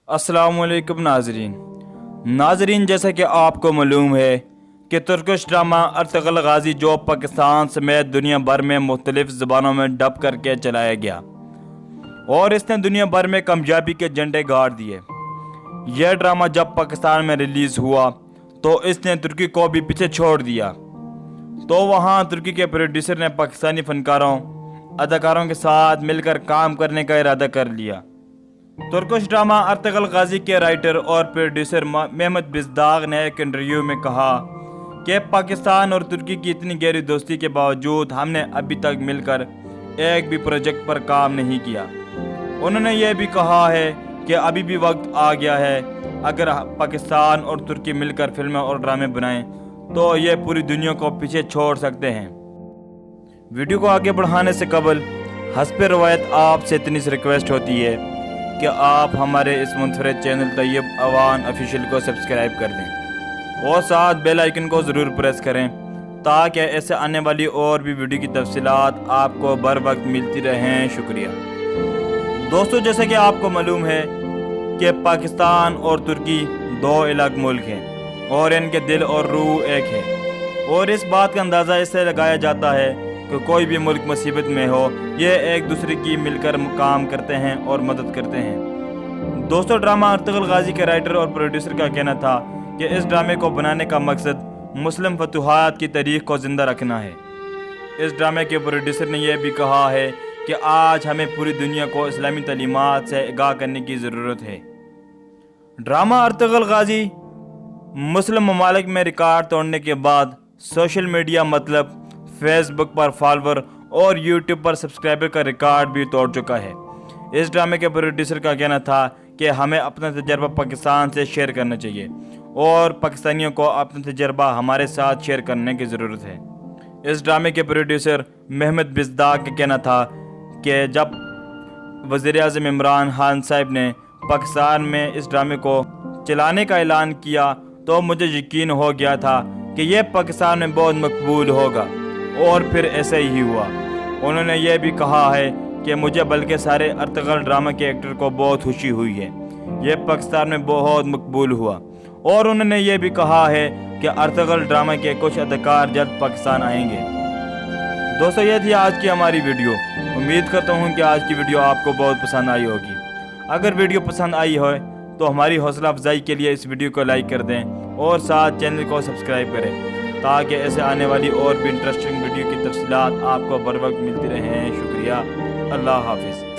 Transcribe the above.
अस्सलाम वालेकुम नाजरीन, जैसा कि आपको मालूम है कि तुर्किश ड्रामा अर्तगल गाजी जो पाकिस्तान समेत दुनिया भर में मुख्तलिफ ज़बानों में डब करके चलाया गया और इसने दुनिया भर में कामयाबी के झंडे गाड़ दिए। यह ड्रामा जब पाकिस्तान में रिलीज़ हुआ तो इसने तुर्की को भी पीछे छोड़ दिया। तो वहाँ तुर्की के प्रोड्यूसर ने पाकिस्तानी फनकारों अदाकारों के साथ मिलकर काम करने का इरादा कर लिया। तुर्किश ड्रामा अर्तगल गाजी के राइटर और प्रोड्यूसर महमद बिज़दाग ने एक इंटरव्यू में कहा कि पाकिस्तान और तुर्की की इतनी गहरी दोस्ती के बावजूद हमने अभी तक मिलकर एक भी प्रोजेक्ट पर काम नहीं किया। उन्होंने यह भी कहा है कि अभी भी वक्त आ गया है, अगर पाकिस्तान और तुर्की मिलकर फिल्में और ड्रामे बनाएं तो ये पूरी दुनिया को पीछे छोड़ सकते हैं। वीडियो को आगे बढ़ाने से कबल हस्ब रवायत आपसे इतनी सी रिक्वेस्ट होती है कि आप हमारे इस मुनफरद चैनल तैयब अवान ऑफिशियल को सब्सक्राइब कर दें और साथ बेल आइकन को ज़रूर प्रेस करें ताकि ऐसे आने वाली और भी वीडियो की तफसीलात आपको बर वक्त मिलती रहें। शुक्रिया दोस्तों, जैसे कि आपको मालूम है कि पाकिस्तान और तुर्की दो अलग मुल्क हैं और इनके दिल और रूह एक है, और इस बात का अंदाज़ा इससे लगाया जाता है कि कोई भी मुल्क मुसीबत में हो ये एक दूसरे की मिलकर काम करते हैं और मदद करते हैं। दोस्तों, ड्रामा अर्तगल गाजी के राइटर और प्रोड्यूसर का कहना था कि इस ड्रामे को बनाने का मकसद मुस्लिम फतूहात की तारीख को ज़िंदा रखना है। इस ड्रामे के प्रोड्यूसर ने यह भी कहा है कि आज हमें पूरी दुनिया को इस्लामी तालीमात से आगाह करने की ज़रूरत है। ड्रामा अर्तगल गाजी मुस्लिम ममालिक में रिकॉर्ड तोड़ने के बाद सोशल मीडिया मतलब फेसबुक पर फॉलोवर और यूट्यूब पर सब्सक्राइबर का रिकॉर्ड भी तोड़ चुका है। इस ड्रामे के प्रोड्यूसर का कहना था कि हमें अपना तजर्बा पाकिस्तान से शेयर करना चाहिए और पाकिस्तानियों को अपना तजर्बा हमारे साथ शेयर करने की ज़रूरत है। इस ड्रामे के प्रोड्यूसर महमद बिज़दाग का कहना था कि जब वज़ीर-ए-आज़म इमरान खान साहब ने पाकिस्तान में इस ड्रामे को चलाने का ऐलान किया तो मुझे यकीन हो गया था कि यह पाकिस्तान में बहुत मकबूल होगा, और फिर ऐसा ही हुआ। उन्होंने यह भी कहा है कि मुझे बल्कि सारे अर्तगल ड्रामा के एक्टर को बहुत खुशी हुई है, यह पाकिस्तान में बहुत मकबूल हुआ। और उन्होंने यह भी कहा है कि अर्तगल ड्रामा के कुछ अदाकार जल्द पाकिस्तान आएंगे। दोस्तों, ये थी आज की हमारी वीडियो। उम्मीद करता हूँ कि आज की वीडियो आपको बहुत पसंद आई होगी। अगर वीडियो पसंद आई हो तो हमारी हौसला अफजाई के लिए इस वीडियो को लाइक कर दें और साथ चैनल को सब्सक्राइब करें ताकि ऐसे आने वाली और भी इंटरेस्टिंग वीडियो की तफसीलात आपको बर वक्त मिलती रहें। शुक्रिया। अल्लाह हाफिज़।